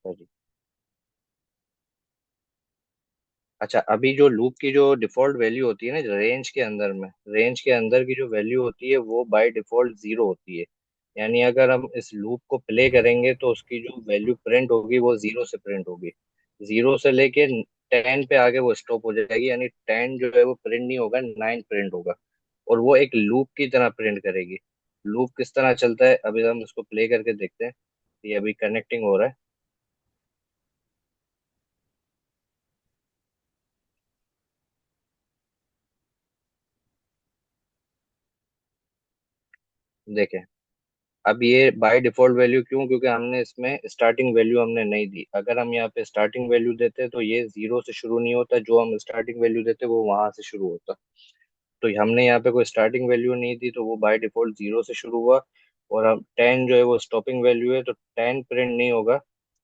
जी। अच्छा, अभी जो लूप की जो डिफॉल्ट वैल्यू होती है ना रेंज के अंदर में, रेंज के अंदर की जो वैल्यू होती है वो बाय डिफॉल्ट जीरो होती है। यानी अगर हम इस लूप को प्ले करेंगे तो उसकी जो वैल्यू प्रिंट होगी वो जीरो से प्रिंट होगी। जीरो से लेके 10 पे आगे वो स्टॉप हो जाएगी, यानी 10 जो है वो प्रिंट नहीं होगा, 9 प्रिंट होगा। और वो एक लूप की तरह प्रिंट करेगी। लूप किस तरह चलता है अभी हम इसको प्ले करके देखते हैं। ये अभी कनेक्टिंग हो रहा है। देखें, अब ये बाय डिफॉल्ट वैल्यू क्यों, क्योंकि हमने इसमें स्टार्टिंग वैल्यू हमने नहीं दी। अगर हम यहाँ पे स्टार्टिंग वैल्यू देते तो ये जीरो से शुरू नहीं होता, जो हम स्टार्टिंग वैल्यू देते वो वहां से शुरू होता। तो हमने यहाँ पे कोई स्टार्टिंग वैल्यू नहीं दी, तो वो बाय डिफॉल्ट जीरो से शुरू हुआ। और अब 10 जो है वो स्टॉपिंग वैल्यू है, तो 10 प्रिंट नहीं होगा,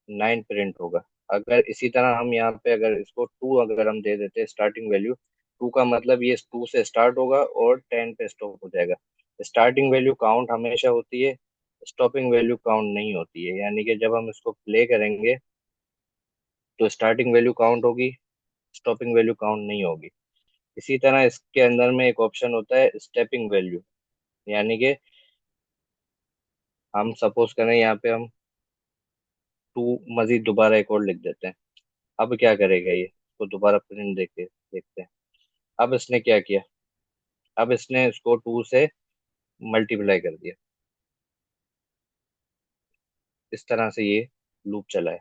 9 प्रिंट होगा। अगर इसी तरह हम यहाँ पे अगर इसको 2 अगर हम दे देते स्टार्टिंग वैल्यू, 2 का मतलब ये 2 से स्टार्ट होगा और 10 पे स्टॉप हो जाएगा। स्टार्टिंग वैल्यू काउंट हमेशा होती है, स्टॉपिंग वैल्यू काउंट नहीं होती है। यानी कि जब हम इसको प्ले करेंगे तो स्टार्टिंग वैल्यू काउंट होगी, स्टॉपिंग वैल्यू काउंट नहीं होगी। इसी तरह इसके अंदर में एक ऑप्शन होता है स्टेपिंग वैल्यू। यानी कि हम सपोज करें यहाँ पे हम 2 मजीद दोबारा एक और लिख देते हैं। अब क्या करेगा ये, तो दोबारा प्रिंट देके देखते हैं। अब इसने क्या किया, अब इसने इसको 2 से मल्टीप्लाई कर दिया। इस तरह से ये लूप चला है।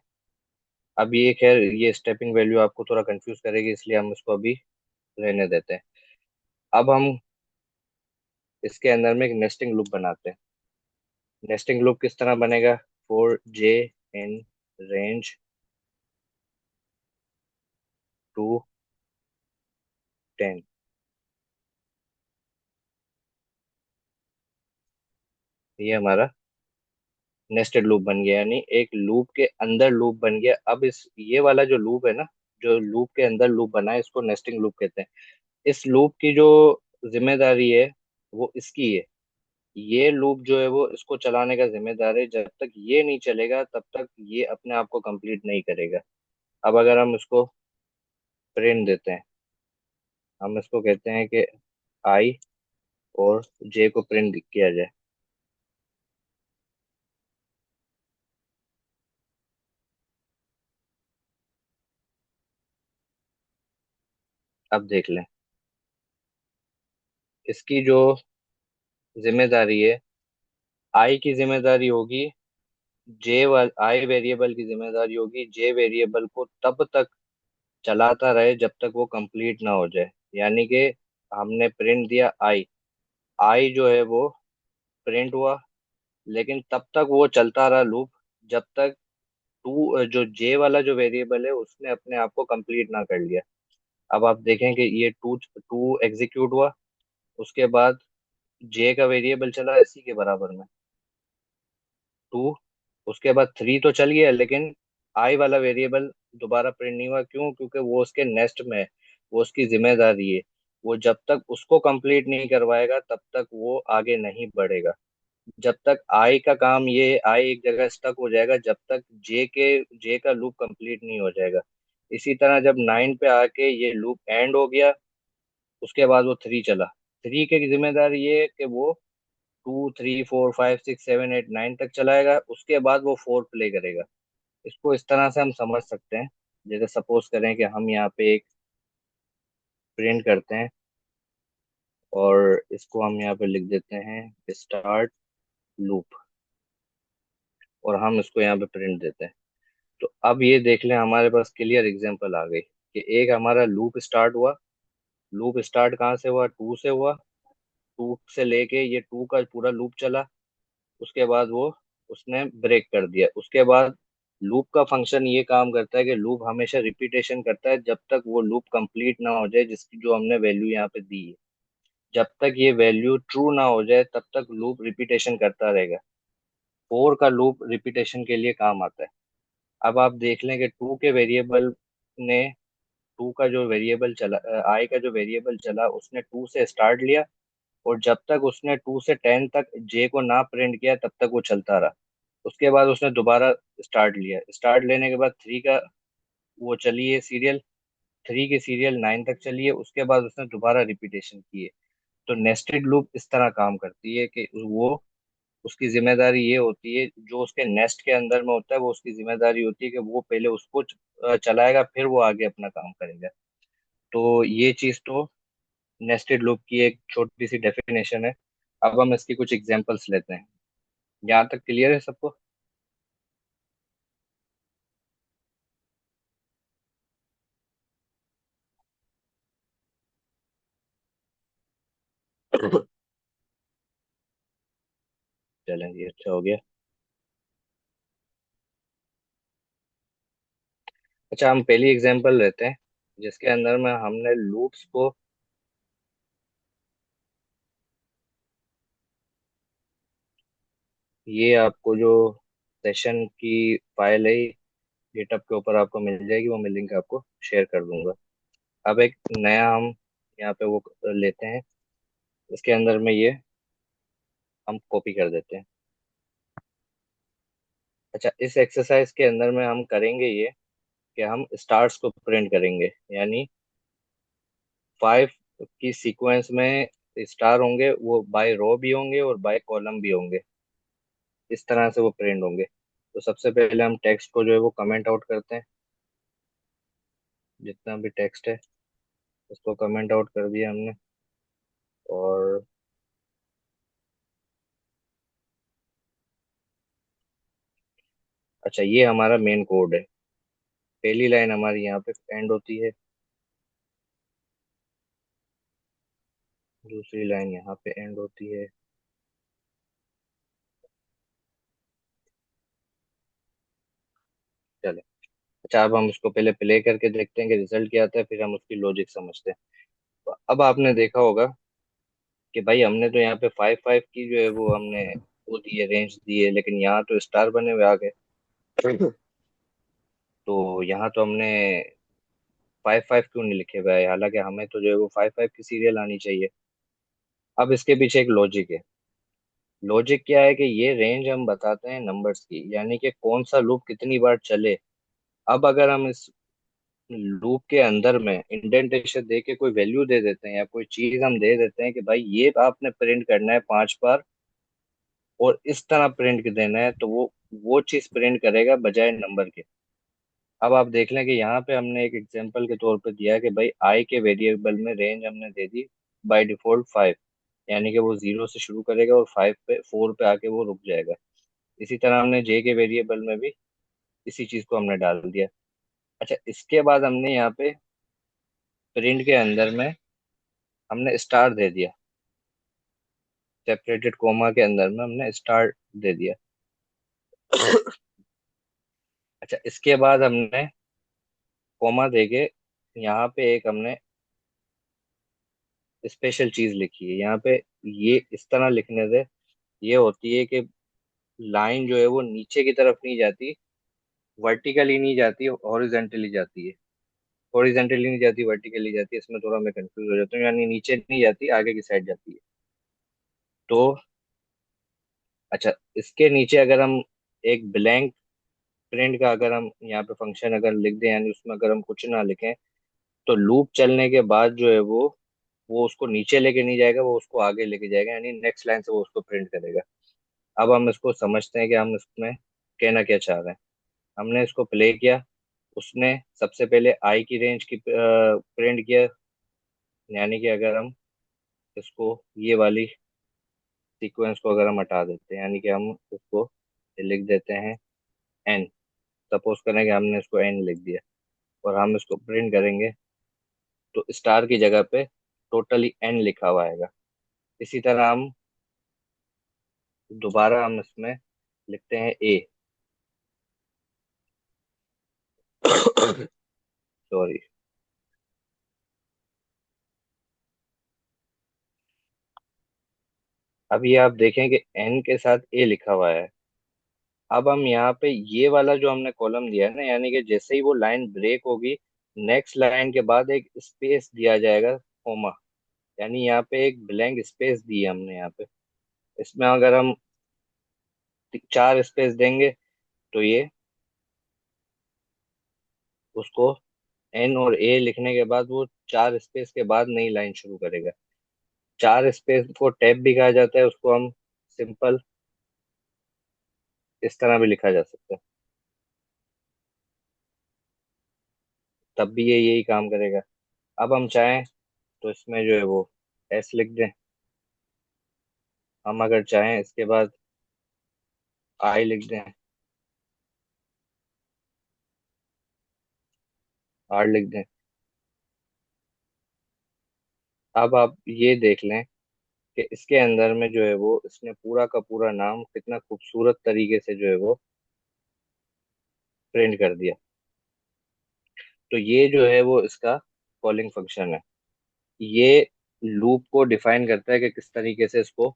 अब ये खैर ये स्टेपिंग वैल्यू आपको थोड़ा कंफ्यूज करेगी, इसलिए हम इसको अभी रहने देते हैं। अब हम इसके अंदर में एक नेस्टिंग लूप बनाते हैं। नेस्टिंग लूप किस तरह बनेगा, for J in range two 10। ये हमारा नेस्टेड लूप बन गया, यानी एक लूप के अंदर लूप बन गया। अब इस ये वाला जो लूप है ना, जो लूप के अंदर लूप बना है, इसको नेस्टिंग लूप कहते हैं। इस लूप की जो जिम्मेदारी है वो इसकी है। ये लूप जो है वो इसको चलाने का जिम्मेदार है। जब तक ये नहीं चलेगा तब तक ये अपने आप को कंप्लीट नहीं करेगा। अब अगर हम इसको प्रिंट देते हैं, हम इसको कहते हैं कि आई और जे को प्रिंट किया जाए। अब देख लें, इसकी जो जिम्मेदारी है, आई की जिम्मेदारी होगी, आई वेरिएबल की जिम्मेदारी होगी जे वेरिएबल को तब तक चलाता रहे जब तक वो कंप्लीट ना हो जाए। यानी कि हमने प्रिंट दिया आई, आई जो है वो प्रिंट हुआ, लेकिन तब तक वो चलता रहा लूप जब तक टू जो जे वाला जो वेरिएबल है उसने अपने आप को कंप्लीट ना कर लिया। अब आप देखें कि ये टू टू एग्जीक्यूट हुआ, उसके बाद जे का वेरिएबल चला इसी के बराबर में 2। उसके बाद 3 तो चल गया, लेकिन आई वाला वेरिएबल दोबारा प्रिंट नहीं हुआ। क्यों, क्योंकि वो उसके नेक्स्ट में है, वो उसकी जिम्मेदारी है। वो जब तक उसको कंप्लीट नहीं करवाएगा तब तक वो आगे नहीं बढ़ेगा। जब तक आई का काम ये आई एक जगह स्टक हो जाएगा जब तक जे का लूप कंप्लीट नहीं हो जाएगा। इसी तरह जब 9 पे आके ये लूप एंड हो गया, उसके बाद वो 3 चला। 3 की जिम्मेदारी ये है कि वो 2 3 4 5 6 7 8 9 तक चलाएगा, उसके बाद वो 4 प्ले करेगा। इसको इस तरह से हम समझ सकते हैं। जैसे सपोज करें कि हम यहाँ पे एक प्रिंट करते हैं और इसको हम यहाँ पे लिख देते हैं स्टार्ट लूप, और हम इसको यहाँ पे प्रिंट देते हैं। तो अब ये देख लें, हमारे पास क्लियर एग्जांपल आ गई कि एक हमारा लूप स्टार्ट हुआ। लूप स्टार्ट कहाँ से हुआ, 2 से हुआ। 2 से लेके ये 2 का पूरा लूप चला, उसके बाद वो उसने ब्रेक कर दिया। उसके बाद लूप का फंक्शन ये काम करता है कि लूप हमेशा रिपीटेशन करता है जब तक वो लूप कंप्लीट ना हो जाए, जिसकी जो हमने वैल्यू यहाँ पे दी है। जब तक ये वैल्यू ट्रू ना हो जाए तब तक लूप रिपीटेशन करता रहेगा। फोर का लूप रिपीटेशन के लिए काम आता है। अब आप देख लें कि टू के वेरिएबल ने, टू का जो वेरिएबल चला, आई का जो वेरिएबल चला उसने 2 से स्टार्ट लिया, और जब तक उसने 2 से 10 तक जे को ना प्रिंट किया तब तक वो चलता रहा। उसके बाद उसने दोबारा स्टार्ट लिया, स्टार्ट लेने के बाद थ्री का वो चली है सीरियल, थ्री की सीरियल नाइन तक चली है, उसके बाद उसने दोबारा रिपीटेशन की है। तो नेस्टेड लूप इस तरह काम करती है कि वो, उसकी जिम्मेदारी ये होती है, जो उसके नेस्ट के अंदर में होता है वो उसकी जिम्मेदारी होती है कि वो पहले उसको चलाएगा, फिर वो आगे अपना काम करेगा। तो ये चीज तो नेस्टेड लूप की एक छोटी सी डेफिनेशन है। अब हम इसकी कुछ एग्जांपल्स लेते हैं। यहाँ तक क्लियर है सबको? चलेंगे, अच्छा हो गया। अच्छा, हम पहली एग्जांपल लेते हैं जिसके अंदर में हमने लूप्स को, ये आपको जो सेशन की फाइल है गिटहब के ऊपर आपको मिल जाएगी, वो मैं लिंक आपको शेयर कर दूंगा। अब एक नया हम यहाँ पे वो लेते हैं, इसके अंदर में ये हम कॉपी कर देते हैं। अच्छा, इस एक्सरसाइज के अंदर में हम करेंगे ये कि हम स्टार्स को प्रिंट करेंगे, यानी फाइव की सीक्वेंस में स्टार होंगे, वो बाय रो भी होंगे और बाय कॉलम भी होंगे, इस तरह से वो प्रिंट होंगे। तो सबसे पहले हम टेक्स्ट को जो है वो कमेंट आउट करते हैं, जितना भी टेक्स्ट है उसको कमेंट आउट कर दिया हमने। और अच्छा, ये हमारा मेन कोड है। पहली लाइन हमारी यहाँ पे एंड होती है, दूसरी लाइन यहाँ पे एंड होती है। चले, अच्छा अब हम उसको पहले प्ले करके देखते हैं कि रिजल्ट क्या आता है, फिर हम उसकी लॉजिक समझते हैं। तो अब आपने देखा होगा कि भाई हमने तो यहाँ पे फाइव फाइव की जो है वो हमने वो दी है, रेंज दी है, लेकिन यहाँ तो स्टार बने हुए आ गए। तो यहाँ तो हमने फाइव फाइव क्यों नहीं लिखे हुए है, हालांकि हमें तो जो है वो फाइव फाइव की सीरियल आनी चाहिए। अब इसके पीछे एक लॉजिक है। लॉजिक क्या है कि ये रेंज हम बताते हैं नंबर्स की, यानी कि कौन सा लूप कितनी बार चले। अब अगर हम इस लूप के अंदर में इंडेंटेशन दे के कोई वैल्यू दे देते हैं या कोई चीज हम दे देते हैं कि भाई ये आपने प्रिंट करना है पांच बार और इस तरह प्रिंट देना है, तो वो चीज प्रिंट करेगा बजाय नंबर के। अब आप देख लें कि यहाँ पे हमने एक एग्जांपल के तौर पे दिया है कि भाई आई के वेरिएबल में रेंज हमने दे दी बाय डिफॉल्ट फाइव, यानी कि वो जीरो से शुरू करेगा और फाइव पे फोर पे आके वो रुक जाएगा। इसी तरह हमने जे के वेरिएबल में भी इसी चीज को हमने डाल दिया। अच्छा, इसके बाद हमने यहाँ पे प्रिंट के अंदर में हमने स्टार दे दिया, सेपरेटेड कोमा के अंदर में हमने स्टार दे दिया। अच्छा, इसके बाद हमने कोमा देके यहाँ पे एक हमने स्पेशल चीज लिखी है यहाँ पे। ये इस तरह लिखने से ये होती है कि लाइन जो है वो नीचे की तरफ नहीं जाती, वर्टिकली नहीं जाती, हॉरिजेंटली जाती है। हॉरिजेंटली नहीं जाती, वर्टिकली जाती है, इसमें थोड़ा मैं कंफ्यूज हो जाता हूँ, यानी नीचे नहीं जाती, आगे की साइड जाती है। तो अच्छा, इसके नीचे अगर हम एक ब्लैंक प्रिंट का अगर हम यहाँ पे फंक्शन अगर लिख दें, यानी उसमें अगर हम कुछ ना लिखें, तो लूप चलने के बाद जो है वो उसको नीचे लेके नहीं जाएगा, वो उसको आगे लेके जाएगा, यानी नेक्स्ट लाइन से वो उसको प्रिंट करेगा। अब हम इसको समझते हैं कि हम इसमें कहना क्या चाह रहे हैं। हमने इसको प्ले किया, उसने सबसे पहले आई की रेंज की प्रिंट किया, यानी कि अगर हम इसको ये वाली सीक्वेंस को अगर हम हटा देते हैं, यानी कि हम इसको लिख देते हैं एन, सपोज करें कि हमने इसको एन लिख दिया और हम इसको प्रिंट करेंगे, तो स्टार की जगह पे टोटली एन लिखा हुआ आएगा। इसी तरह हम दोबारा हम इसमें लिखते हैं ए। सॉरी, अब ये आप देखें कि एन के साथ ए लिखा हुआ है। अब हम यहाँ पे ये वाला जो हमने कॉलम दिया है ना, यानी कि जैसे ही वो लाइन ब्रेक होगी, नेक्स्ट लाइन के बाद एक स्पेस दिया जाएगा, कोमा, यानी यहाँ पे एक ब्लैंक स्पेस दी है हमने यहाँ पे। इसमें अगर हम चार स्पेस देंगे तो ये उसको एन और ए लिखने के बाद वो चार स्पेस के बाद नई लाइन शुरू करेगा। चार स्पेस को टैब भी कहा जाता है, उसको हम सिंपल इस तरह भी लिखा जा सकता है, तब भी ये यही काम करेगा। अब हम चाहें तो इसमें जो है वो एस लिख दें। हम अगर चाहें इसके बाद आई लिख दें, आर लिख दें। अब आप ये देख लें कि इसके अंदर में जो है वो इसने पूरा का पूरा नाम कितना खूबसूरत तरीके से जो है वो प्रिंट कर दिया। तो ये जो है वो इसका कॉलिंग फंक्शन है। ये लूप को डिफाइन करता है कि किस तरीके से इसको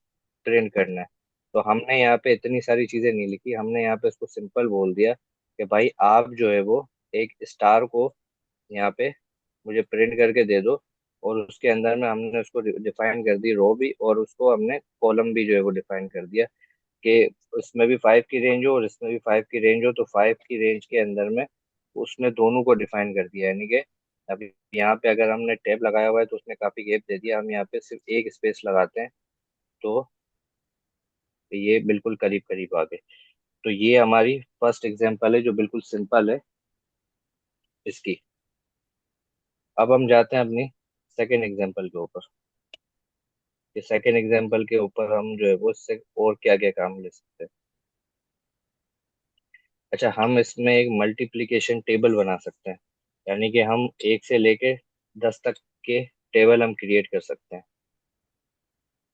प्रिंट करना है। तो हमने यहाँ पे इतनी सारी चीजें नहीं लिखी, हमने यहाँ पे इसको सिंपल बोल दिया कि भाई आप जो है वो एक स्टार को यहाँ पे मुझे प्रिंट करके दे दो। और उसके अंदर में हमने उसको डिफाइन कर दी रो भी, और उसको हमने कॉलम भी जो है वो डिफाइन कर दिया कि उसमें भी 5 की रेंज हो और इसमें भी 5 की रेंज हो। तो 5 की रेंज के अंदर में उसने दोनों को डिफाइन कर दिया, यानी कि अभी यहाँ पे अगर हमने टैब लगाया हुआ है तो उसने काफी गैप दे दिया, हम यहाँ पे सिर्फ एक स्पेस लगाते हैं तो ये बिल्कुल करीब करीब आ गए। तो ये हमारी फर्स्ट एग्जांपल है जो बिल्कुल सिंपल है इसकी। अब हम जाते हैं अपनी सेकेंड एग्जांपल के ऊपर। कि सेकेंड एग्जांपल के ऊपर हम जो है वो इससे और क्या क्या काम ले सकते हैं। अच्छा, हम इसमें एक मल्टीप्लिकेशन टेबल बना सकते हैं, यानी कि हम एक से लेके 10 तक के टेबल हम क्रिएट कर सकते हैं।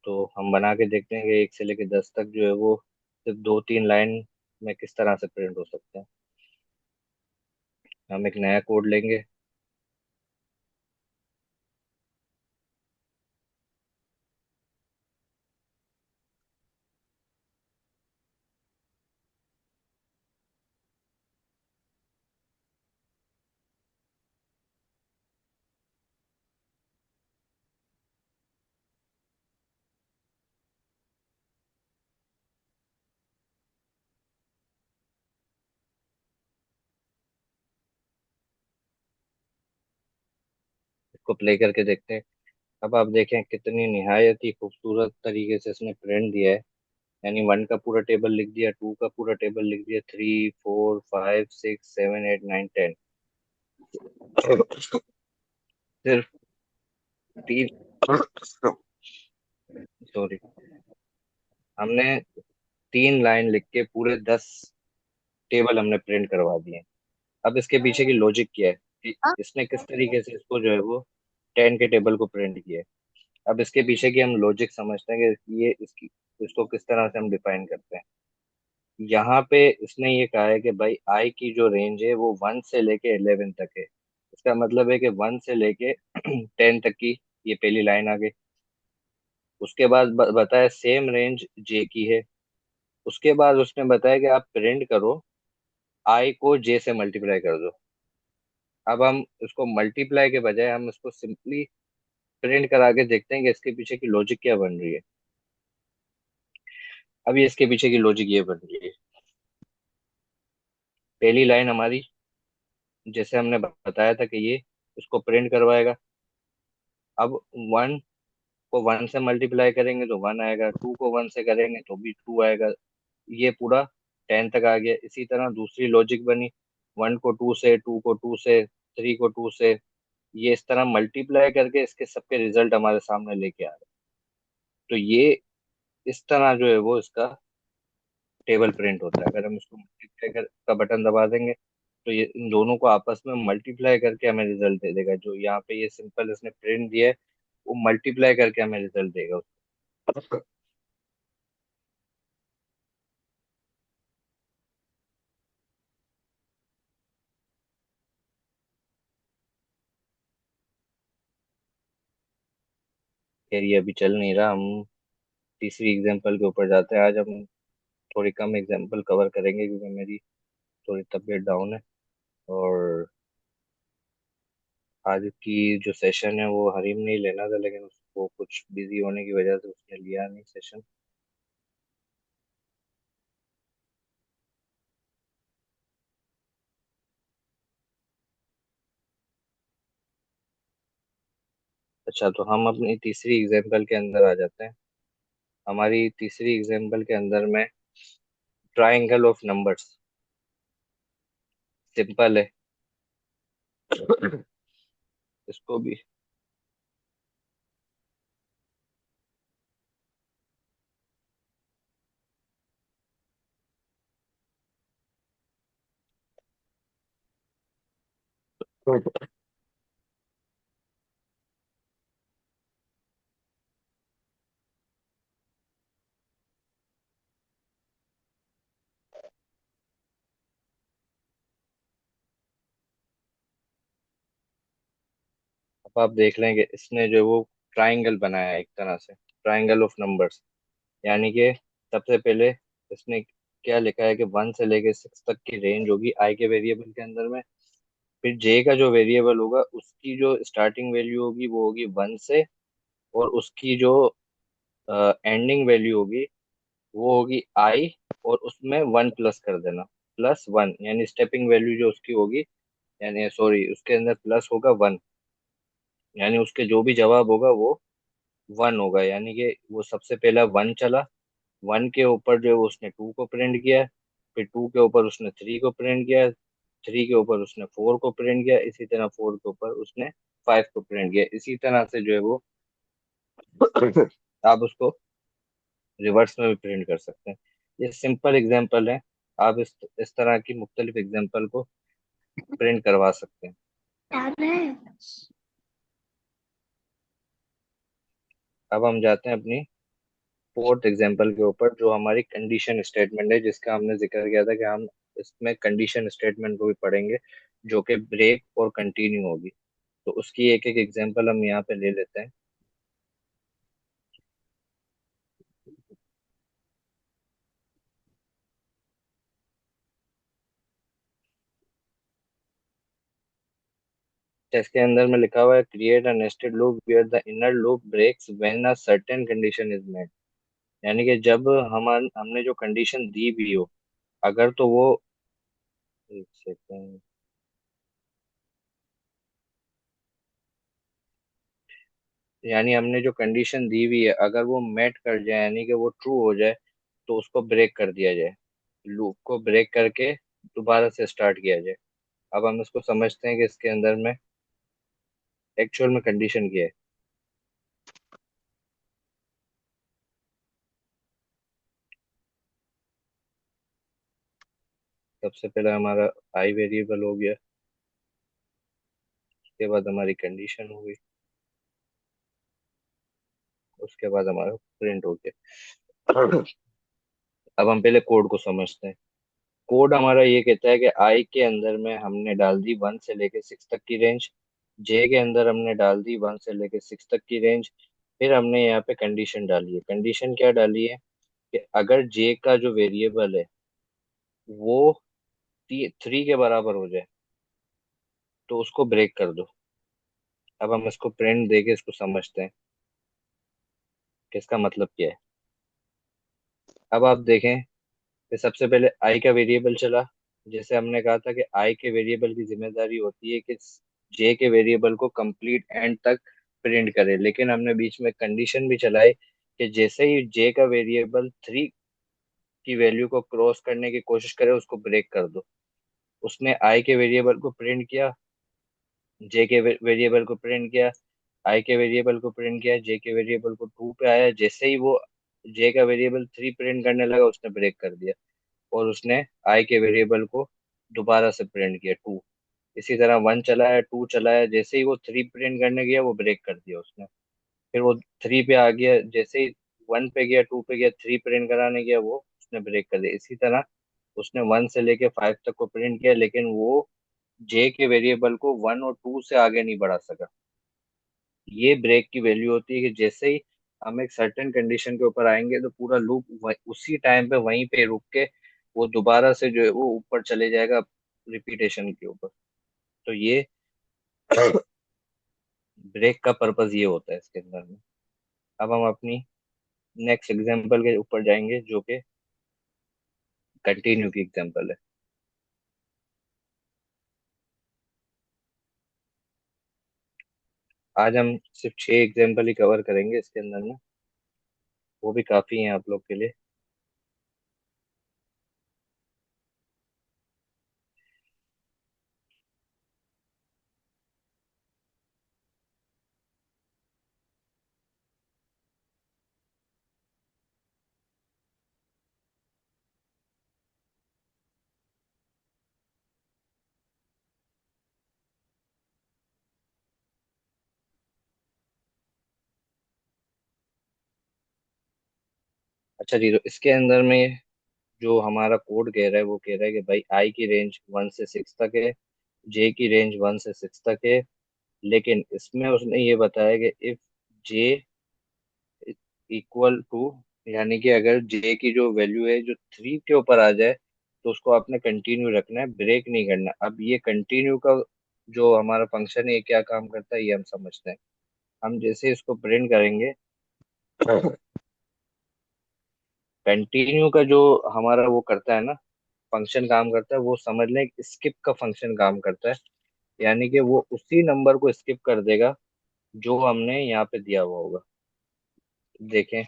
तो हम बना के देखते हैं कि एक से लेके 10 तक जो है वो सिर्फ दो तीन लाइन में किस तरह से प्रिंट हो सकते हैं। हम एक नया कोड लेंगे। इसको प्ले करके देखते हैं। अब आप देखें कितनी निहायत ही खूबसूरत तरीके से इसने प्रिंट दिया है। यानी वन का पूरा टेबल लिख दिया, टू का पूरा टेबल लिख दिया, three four five six seven eight nine ten. सिर्फ तीन सॉरी, हमने तीन लाइन लिख के पूरे 10 टेबल हमने प्रिंट करवा दिए। अब इसके पीछे की लॉजिक क्या है कि इसने किस तरीके से इसको जो है वो 10 के टेबल को प्रिंट किया है। अब इसके पीछे की हम लॉजिक समझते हैं कि ये इसकी इसको किस तरह से हम डिफाइन करते हैं। यहाँ पे इसने ये कहा है कि भाई आई की जो रेंज है वो 1 से लेके 11 तक है। इसका मतलब है कि 1 से लेके 10 तक की ये पहली लाइन आ गई। उसके बाद बताया सेम रेंज जे की है। उसके बाद उसने बताया कि आप प्रिंट करो, आई को जे से मल्टीप्लाई कर दो। अब हम इसको मल्टीप्लाई के बजाय हम इसको सिंपली प्रिंट करा के देखते हैं कि इसके पीछे की लॉजिक क्या बन रही है। अब ये इसके पीछे की लॉजिक ये बन रही है। पहली लाइन हमारी जैसे हमने बताया था कि ये इसको प्रिंट करवाएगा। अब वन को वन से मल्टीप्लाई करेंगे तो वन आएगा, टू को वन से करेंगे तो भी टू आएगा। ये पूरा 10 तक आ गया। इसी तरह दूसरी लॉजिक बनी, वन को टू से, टू को टू से, थ्री को टू से। ये इस तरह मल्टीप्लाई करके इसके सबके रिजल्ट हमारे सामने लेके आ रहे हैं। तो ये इस तरह जो है वो इसका टेबल प्रिंट होता है। अगर हम इसको मल्टीप्लाई कर का बटन दबा देंगे तो ये इन दोनों को आपस में मल्टीप्लाई करके हमें रिजल्ट दे देगा। जो यहाँ पे ये सिंपल इसने प्रिंट दिया है वो मल्टीप्लाई करके हमें रिजल्ट देगा। खैर ये अभी चल नहीं रहा, हम तीसरी एग्जाम्पल के ऊपर जाते हैं। आज हम थोड़ी कम एग्जाम्पल कवर करेंगे क्योंकि मेरी थोड़ी तबीयत डाउन है। और आज की जो सेशन है वो हरीम ने ही लेना था, लेकिन उसको कुछ बिजी होने की वजह से उसने लिया नहीं सेशन। अच्छा, तो हम अपनी तीसरी एग्जाम्पल के अंदर आ जाते हैं। हमारी तीसरी एग्जाम्पल के अंदर में ट्राइंगल ऑफ नंबर्स। सिंपल है। इसको भी अब आप देख लेंगे इसने जो वो ट्राइंगल बनाया है एक तरह से, ट्राइंगल ऑफ नंबर्स। यानी कि सबसे पहले इसने क्या लिखा है कि 1 से लेके 6 तक की रेंज होगी आई के वेरिएबल के अंदर में। फिर जे का जो वेरिएबल होगा उसकी जो स्टार्टिंग वैल्यू होगी वो होगी 1 से, और उसकी जो एंडिंग वैल्यू होगी वो होगी आई, और उसमें 1 प्लस कर देना, +1, यानी स्टेपिंग वैल्यू जो उसकी होगी, यानी सॉरी उसके अंदर प्लस होगा 1, यानी उसके जो भी जवाब होगा वो 1 होगा। यानी कि वो सबसे पहला 1 चला, 1 के ऊपर जो है उसने 2 को प्रिंट किया, फिर 2 के ऊपर उसने 3 को प्रिंट किया, 3 के ऊपर उसने 4 को प्रिंट किया, इसी तरह 4 के ऊपर उसने 5 को प्रिंट किया, इसी तरह से जो है वो आप उसको रिवर्स में भी प्रिंट कर सकते हैं। ये सिंपल एग्जांपल है। आप इस तरह की मुख्तलिफ एग्जांपल को प्रिंट करवा सकते हैं। अब हम जाते हैं अपनी फोर्थ एग्जांपल के ऊपर, जो हमारी कंडीशन स्टेटमेंट है, जिसका हमने जिक्र किया था कि हम इसमें कंडीशन स्टेटमेंट को भी पढ़ेंगे, जो कि ब्रेक और कंटिन्यू होगी। तो उसकी एक एक एग्जांपल हम यहाँ पे ले लेते हैं। तो इसके अंदर में लिखा हुआ है create a nested loop where the inner loop breaks when a certain condition is met. यानी कि जब हम हमने जो कंडीशन दी भी हो, अगर तो वो, एक सेकेंड, यानी हमने जो कंडीशन दी हुई है अगर वो मेट कर जाए, यानी कि वो ट्रू हो जाए, तो उसको ब्रेक कर दिया जाए, लूप को ब्रेक करके दोबारा से स्टार्ट किया जाए। अब हम इसको समझते हैं कि इसके अंदर में एक्चुअल में कंडीशन क्या है। सबसे पहले हमारा आई वेरिएबल हो गया, उसके बाद हमारी कंडीशन हो गई, उसके बाद हमारा प्रिंट हो गया। अब हम पहले कोड को समझते हैं। कोड हमारा ये कहता है कि आई के अंदर में हमने डाल दी 1 से लेके 6 तक की रेंज, जे के अंदर हमने डाल दी 1 से लेके 6 तक की रेंज। फिर हमने यहाँ पे कंडीशन डाली है। कंडीशन क्या डाली है कि अगर जे का जो वेरिएबल है वो 3 के बराबर हो जाए तो उसको ब्रेक कर दो। अब हम इसको प्रिंट देके इसको समझते हैं कि इसका मतलब क्या है। अब आप देखें कि सबसे पहले आई का वेरिएबल चला। जैसे हमने कहा था कि आई के वेरिएबल की जिम्मेदारी होती है कि जे के वेरिएबल को कंप्लीट एंड तक प्रिंट करे, लेकिन हमने बीच में कंडीशन भी चलाई कि जैसे ही जे का वेरिएबल 3 की वैल्यू को क्रॉस करने की कोशिश करे उसको ब्रेक कर दो। उसने आई के वेरिएबल को प्रिंट किया, जे के वेरिएबल को प्रिंट किया, आई के वेरिएबल को प्रिंट किया, जे के वेरिएबल को 2 पे आया, जैसे ही वो जे का वेरिएबल 3 प्रिंट करने लगा उसने ब्रेक कर दिया, और उसने आई के वेरिएबल को दोबारा से प्रिंट किया 2। इसी तरह 1 चलाया, 2 चलाया, जैसे ही वो 3 प्रिंट करने गया वो ब्रेक कर दिया उसने। फिर वो 3 पे आ गया, जैसे ही 1 पे गया, 2 पे गया, 3 प्रिंट कराने गया वो उसने ब्रेक कर दिया। इसी तरह उसने 1 से लेके 5 तक को प्रिंट किया, लेकिन वो जे के वेरिएबल को 1 और 2 से आगे नहीं बढ़ा सका। ये ब्रेक की वैल्यू होती है कि जैसे ही हम एक सर्टेन कंडीशन के ऊपर आएंगे तो पूरा लूप उसी टाइम पे वहीं पे रुक के वो दोबारा से जो है वो ऊपर चले जाएगा रिपीटेशन के ऊपर। तो ये ब्रेक का पर्पज ये होता है इसके अंदर में। अब हम अपनी नेक्स्ट एग्जांपल के ऊपर जाएंगे, जो कि कंटिन्यू की एग्जांपल है। आज हम सिर्फ 6 एग्जाम्पल ही कवर करेंगे इसके अंदर में। वो भी काफी हैं आप लोग के लिए। अच्छा जी, तो इसके अंदर में जो हमारा कोड कह रहा है वो कह रहा है कि भाई आई की रेंज 1 से 6 तक है, जे की रेंज 1 से 6 तक है। लेकिन इसमें उसने ये बताया कि इफ जे इक्वल टू, यानी कि अगर जे की जो वैल्यू है जो 3 के ऊपर आ जाए तो उसको आपने कंटिन्यू रखना है, ब्रेक नहीं करना। अब ये कंटिन्यू का जो हमारा फंक्शन है ये क्या काम करता है ये हम समझते हैं। हम जैसे इसको प्रिंट करेंगे, कंटिन्यू का जो हमारा वो करता है ना, फंक्शन काम करता है, वो समझ लें स्किप का फंक्शन काम करता है। यानी कि वो उसी नंबर को स्किप कर देगा जो हमने यहाँ पे दिया हुआ होगा। देखें,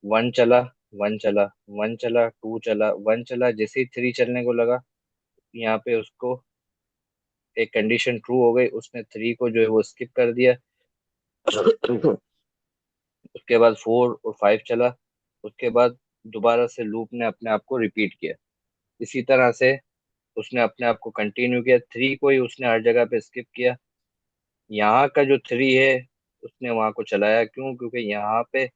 1 चला, 1 चला, 1 चला, 2 चला, 1 चला, जैसे ही 3 चलने को लगा, यहाँ पे उसको एक कंडीशन ट्रू हो गई, उसने 3 को जो है वो स्किप कर दिया। उसके बाद 4 और 5 चला। उसके बाद दोबारा से लूप ने अपने आप को रिपीट किया। इसी तरह से उसने अपने आप को कंटिन्यू किया, 3 को ही उसने हर जगह पे स्किप किया। यहाँ का जो 3 है उसने वहां को चलाया, क्यों? क्योंकि यहाँ पे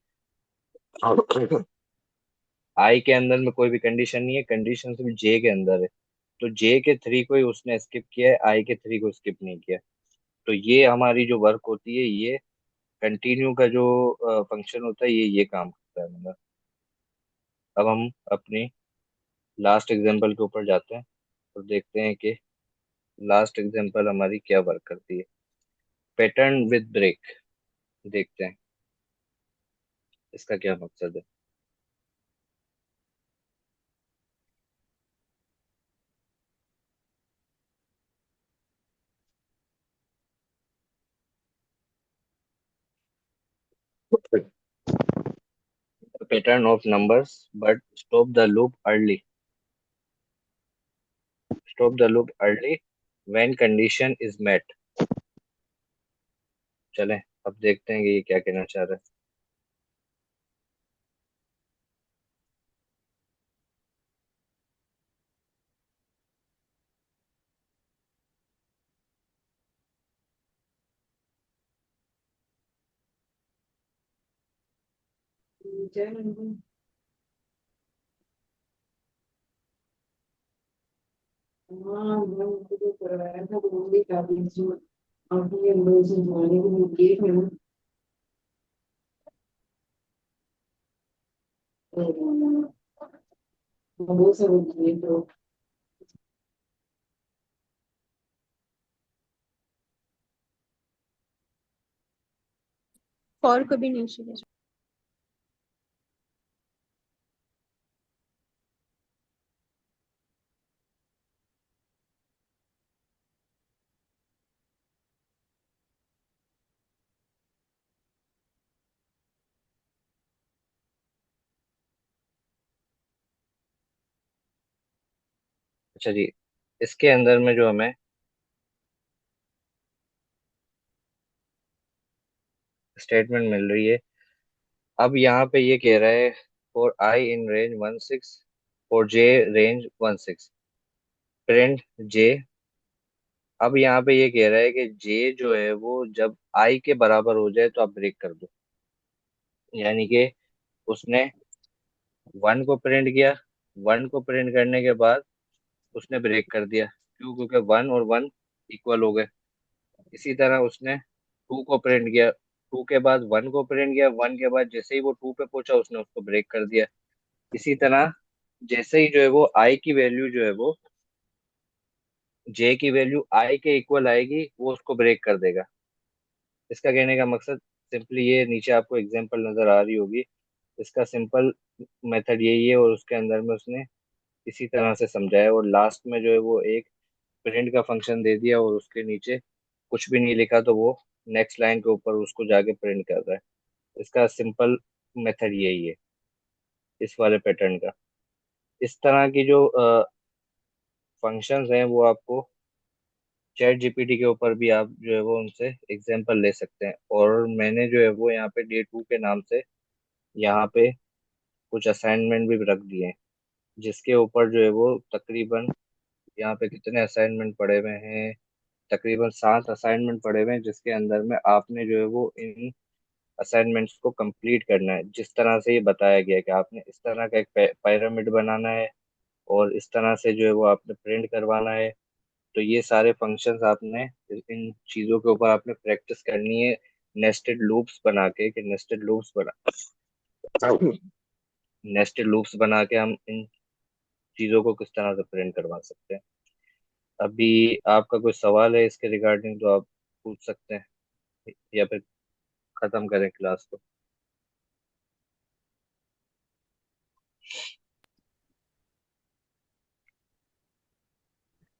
आई के अंदर में कोई भी कंडीशन नहीं है, कंडीशन सिर्फ जे के अंदर है। तो जे के 3 को ही उसने स्किप किया है, आई के 3 को स्किप नहीं किया। तो ये हमारी जो वर्क होती है, ये कंटिन्यू का जो फंक्शन होता है, ये काम करता है मतलब। अब हम अपनी लास्ट एग्जांपल के ऊपर जाते हैं और देखते हैं कि लास्ट एग्जांपल हमारी क्या वर्क करती है। पैटर्न विद ब्रेक, देखते हैं इसका क्या मकसद है। Pattern of numbers but stop the loop early, stop the loop early when condition is met. चलें, अब देखते हैं कि ये क्या कहना चाह रहा है। हाँ लोग तो करवाया था तो वो भी काफी जो अपने लोग से जाने को मिले थे ना। तो वो सब किए तो और कभी नहीं सीखे। अच्छा जी, इसके अंदर में जो हमें स्टेटमेंट मिल रही है, अब यहाँ पे ये कह रहा है for I in range 1 6, for J रेंज 1 6, प्रिंट जे। अब यहाँ पे ये कह रहा है कि जे जो है वो जब आई के बराबर हो जाए तो आप ब्रेक कर दो। यानी कि उसने 1 को प्रिंट किया, 1 को प्रिंट करने के बाद उसने ब्रेक कर दिया, क्यों? क्योंकि 1 और 1 इक्वल हो गए। इसी तरह उसने 2 को प्रिंट किया, 2 के बाद 1 को प्रिंट किया, 1 के बाद जैसे ही वो 2 पे पहुंचा उसने उसको ब्रेक कर दिया। इसी तरह जैसे ही जो है वो आई की वैल्यू जो है वो जे की वैल्यू आई के इक्वल आएगी, वो उसको ब्रेक कर देगा। इसका कहने का मकसद सिंपली ये, नीचे आपको एग्जांपल नजर आ रही होगी, इसका सिंपल मेथड यही है, और उसके अंदर में उसने इसी तरह से समझाया, और लास्ट में जो है वो एक प्रिंट का फंक्शन दे दिया और उसके नीचे कुछ भी नहीं लिखा, तो वो नेक्स्ट लाइन के ऊपर उसको जाके प्रिंट कर रहा है। इसका सिंपल मेथड यही है इस वाले पैटर्न का। इस तरह की जो फंक्शंस हैं वो आपको चैट जीपीटी के ऊपर भी आप जो है वो उनसे एग्जांपल ले सकते हैं। और मैंने जो है वो यहाँ पे डे 2 के नाम से यहाँ पे कुछ असाइनमेंट भी रख दिए हैं, जिसके ऊपर जो है वो तकरीबन यहाँ पे कितने असाइनमेंट पड़े हुए हैं, तकरीबन 7 असाइनमेंट पड़े हुए हैं, जिसके अंदर में आपने जो है वो इन असाइनमेंट्स को कंप्लीट करना है। जिस तरह से ये बताया गया है कि आपने इस तरह का एक पिरामिड बनाना है और इस तरह से जो है वो आपने प्रिंट करवाना है। तो ये सारे फंक्शंस आपने इन चीज़ों के ऊपर आपने प्रैक्टिस करनी है, नेस्टेड लूप्स बना के, कि नेस्टेड लूप्स बना के हम इन चीज़ों को किस तरह से प्रिंट करवा सकते हैं। अभी आपका कोई सवाल है इसके रिगार्डिंग तो आप पूछ सकते हैं, या फिर खत्म करें क्लास को।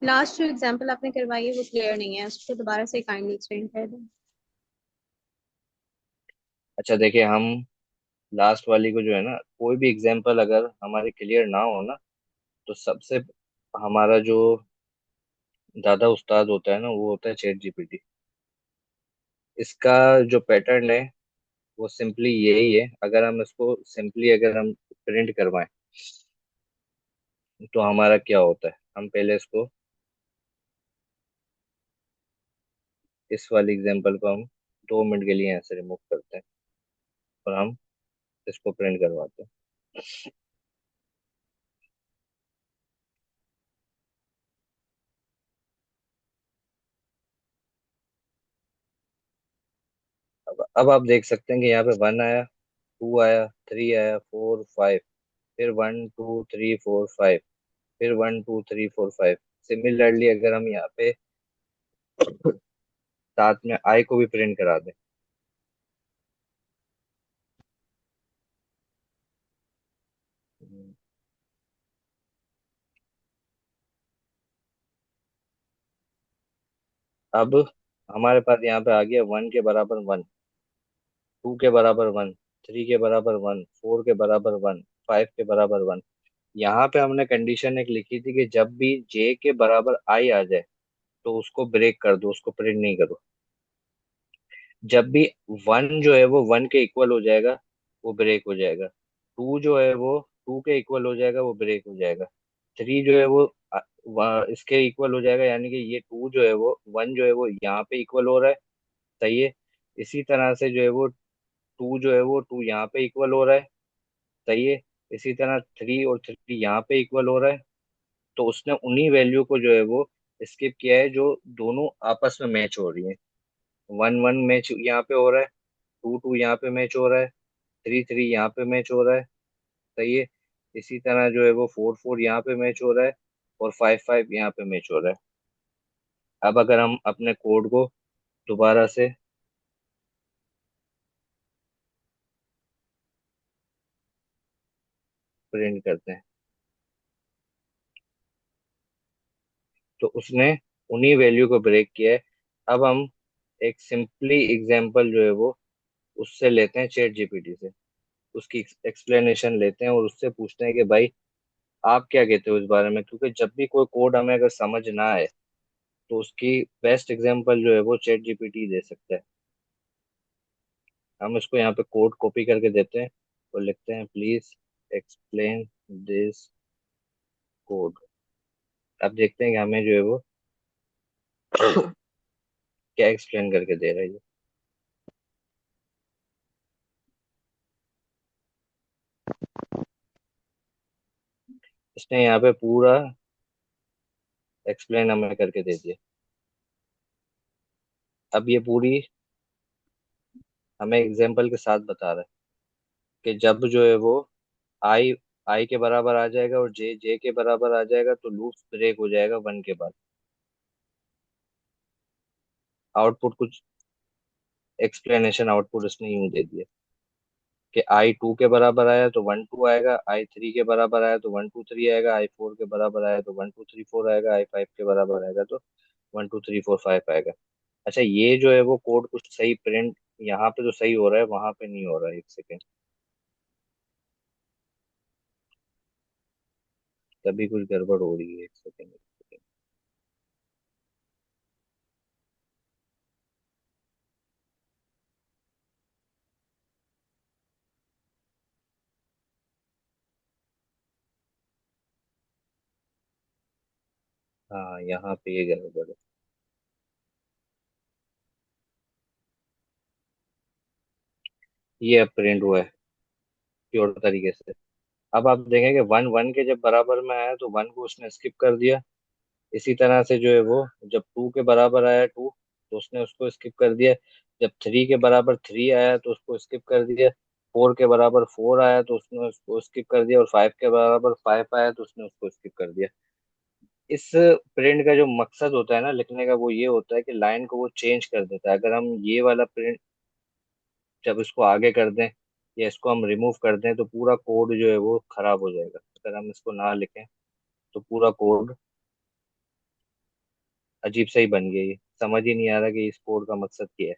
लास्ट जो एग्जांपल आपने करवाई है वो क्लियर नहीं है, उसको दोबारा से काइंडली एक्सप्लेन कर दें। अच्छा देखिए, हम लास्ट वाली को जो है ना, कोई भी एग्जांपल अगर हमारे क्लियर ना हो ना, तो सबसे हमारा जो दादा उस्ताद होता है ना, वो होता है चैट जीपीटी। इसका जो पैटर्न है वो सिंपली यही है। अगर हम इसको सिंपली अगर हम प्रिंट करवाएं तो हमारा क्या होता है, हम पहले इसको, इस वाली एग्जांपल को हम 2 मिनट के लिए यहाँ से रिमूव करते हैं और हम इसको प्रिंट करवाते हैं। अब आप देख सकते हैं कि यहाँ पे 1 आया, 2 आया, 3 आया, 4, 5, फिर 1, 2, 3, 4, 5, फिर 1, 2, 3, 4, 5। सिमिलरली अगर हम यहाँ पे साथ में आई को भी प्रिंट करा दें। अब हमारे पास यहाँ पे आ गया 1 के बराबर 1, 2 के बराबर 1, 3 के बराबर 1, 4 के बराबर 1, 5 के बराबर 1। यहाँ पे हमने कंडीशन एक लिखी थी कि जब भी जे के बराबर आई आ जाए तो उसको ब्रेक कर दो, उसको प्रिंट नहीं करो। जब भी 1 जो है वो 1 के इक्वल हो जाएगा, वो ब्रेक हो जाएगा। 2 जो है वो 2 के इक्वल हो जाएगा, वो ब्रेक हो जाएगा। 3 जो है वो इसके इक्वल हो जाएगा, यानी कि ये 2 जो है वो 1 जो है वो यहाँ पे इक्वल हो रहा है। सही है। इसी तरह से जो है वो 2 जो है वो 2 यहाँ पे इक्वल हो रहा है। सही है। इसी तरह 3 और 3 यहाँ पे इक्वल हो रहा है। तो उसने उन्हीं वैल्यू को जो है वो स्किप किया है जो दोनों आपस में मैच हो रही है। 1, 1 मैच यहाँ पे हो रहा है, 2, 2 यहाँ पे मैच हो रहा है, 3, 3 यहाँ पे मैच हो रहा है। सही है। इसी तरह जो है वो 4, 4 यहाँ पे मैच हो रहा है और 5, 5 यहाँ पे मैच हो रहा है। अब अगर हम अपने कोड को दोबारा से प्रिंट करते हैं तो उसने उन्हीं वैल्यू को ब्रेक किया है। अब हम एक सिंपली एग्जांपल जो है वो उससे लेते हैं, चैट जीपीटी से उसकी एक्सप्लेनेशन लेते हैं और उससे पूछते हैं कि भाई आप क्या कहते हो इस बारे में। क्योंकि जब भी कोई कोड हमें अगर समझ ना आए तो उसकी बेस्ट एग्जांपल जो है वो चैट जीपीटी दे सकता है। हम इसको यहाँ पे कोड कॉपी करके देते हैं और लिखते हैं प्लीज एक्सप्लेन दिस कोड। अब देखते हैं कि हमें जो है वो क्या एक्सप्लेन करके दे रहा है ये। इसने यहाँ पे पूरा एक्सप्लेन हमें करके दे दिया। अब ये पूरी हमें एग्जाम्पल के साथ बता रहा है कि जब जो है वो आई आई के बराबर आ जाएगा और जे जे के बराबर आ जाएगा तो लूप ब्रेक हो जाएगा 1 के बाद। आउटपुट कुछ एक्सप्लेनेशन आउटपुट इसने यूं दे दिया कि आई 2 के बराबर आया तो 1, 2 आएगा, आई 3 के बराबर आया तो 1, 2, 3 आएगा, आई 4 के बराबर आया तो 1, 2, 3, 4 आएगा, आई 5 के बराबर आएगा तो 1, 2, 3, 4, 5 आएगा। अच्छा, ये जो है वो कोड कुछ सही प्रिंट यहाँ पे तो सही हो रहा है, वहां पे नहीं हो रहा है, एक सेकेंड। तभी कुछ गड़बड़ हो रही है, एक सेकेंड। हाँ, यहाँ पे ये गड़बड़ है। ये अब प्रिंट हुआ है प्योर तरीके से। अब आप देखेंगे वन वन के जब बराबर में आया तो वन को उसने स्किप कर दिया। इसी तरह से जो है वो जब टू के बराबर आया टू, तो उसने उसको स्किप कर दिया। जब थ्री के बराबर थ्री आया तो उसको स्किप कर दिया। फोर के बराबर फोर आया तो उसने उसको स्किप कर दिया, और फाइव के बराबर फाइव आया तो उसने उसको स्किप कर दिया। इस प्रिंट का जो मकसद होता है ना लिखने का, वो ये होता है कि लाइन को वो चेंज कर देता है। अगर हम ये वाला प्रिंट जब इसको आगे कर दें या इसको हम रिमूव कर दें तो पूरा कोड जो है वो खराब हो जाएगा। अगर हम इसको ना लिखें तो पूरा कोड अजीब सा ही बन गया। ये समझ ही नहीं आ रहा कि इस कोड का मकसद क्या है।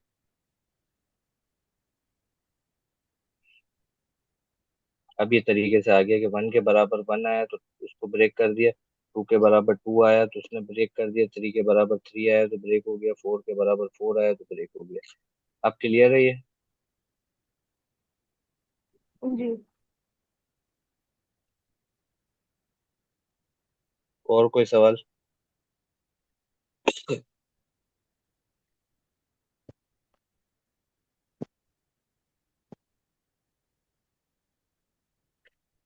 अब ये तरीके से आ गया कि वन के बराबर वन आया तो उसको ब्रेक कर दिया। टू के बराबर टू आया तो उसने ब्रेक कर दिया। थ्री के बराबर थ्री आया तो ब्रेक हो गया। फोर के बराबर फोर आया तो ब्रेक हो गया। अब क्लियर है ये? जी। और कोई सवाल?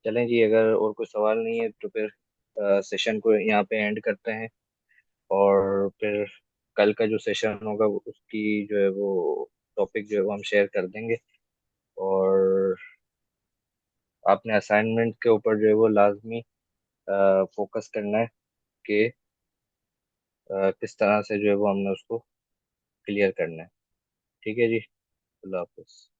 चलें जी, अगर और कोई सवाल नहीं है तो फिर सेशन को यहाँ पे एंड करते हैं। और फिर कल का जो सेशन होगा उसकी जो है वो टॉपिक जो है वो हम शेयर कर देंगे। और आपने असाइनमेंट के ऊपर जो है वो लाजमी फोकस करना है कि किस तरह से जो है वो हमने उसको क्लियर करना है। ठीक है जी। अल्लाह हाफिज।